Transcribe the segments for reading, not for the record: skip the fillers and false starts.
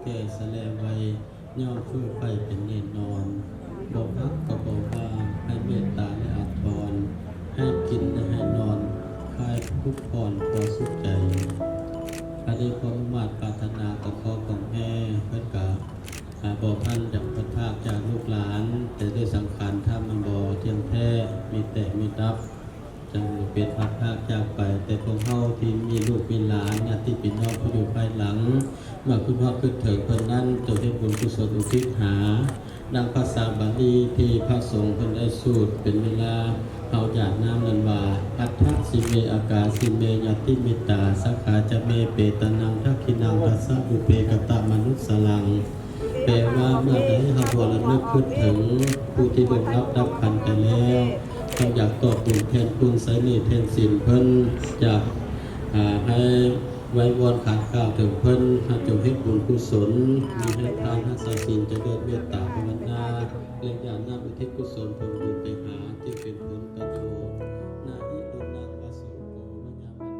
แก่สะแลไวย่อมฟื้นไฟเป็นเนนอนบอกฮักก็บอกว่าให้เมตตาและอาทรให้กินและให้นอนคลายทุกข์ผ่อนพอสุขใจอันนี้ความมาตรปรารถนากับขอของแม่เพื่อนกาบอกท่านจากพระธาตุจากลูกหลานแต่ด้วยสังขารท่ามันบ่เที่ยงแท้มีแต่มีดับจังเป็นพัดภาคจากไปแต่พวกเฮาที่มีลูกมีหลานญาติพี่น้องผู้อยู่ภายหลังเมื่อคุณพ่อขึ้นเถิดเพิ่นนั้นจงได้บุญกุศลอุทิศหาดังภาษาบาลีที่พระสงฆ์เพิ่นได้สูตรเป็นเวลาเอาจากน้ำนันว่าอัฏฐสิเมอากาสิเมยติมิตาสักขาจะเมเปตนังทักขินังทัสสะอุเปกตามนุสสลังแปลว่าเมื่อใดเราบระลึกขึ้นถึงผู้ที่ได้รับดับขันไปแล้วเขาอยากตอบบุญแทนคุณไสนี่แทนศีลเพิ่นอยากให้ไว้วอนขาดข้าวถึงเพิ่นให้จงให้บุญกุศลมีให้ทานให้ศาสินจะเกิดเมตตาภาวนาและญาณอุทิศกุศลผลบุญไปหาที่เป็นผลประโยชน์นาอิตุนังวาสุโกวญามนา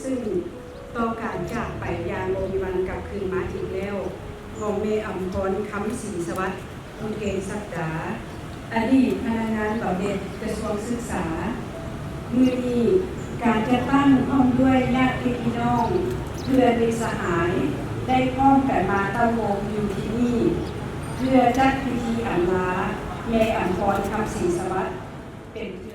ซึ่งต่อการจากไปยางโมมีวันกลับคืนมาอีกแล้วของเมอัมพรคำศรีสวัสดิ์คุณเกณฑ์ศักดาอดีตพนักงานบำเหน็จกระทรวงศึกษามือนี้การจัดตั้งห้องด้วยญาติพี่น้อง เพื่อนมิตรสหายได้พร้อมกันมาตั้งวงอยู่ที่นี่เพื่อจัดพิธีอำลาแม่อำพรคำศรีสวัสดิ์เป็นเพื่อน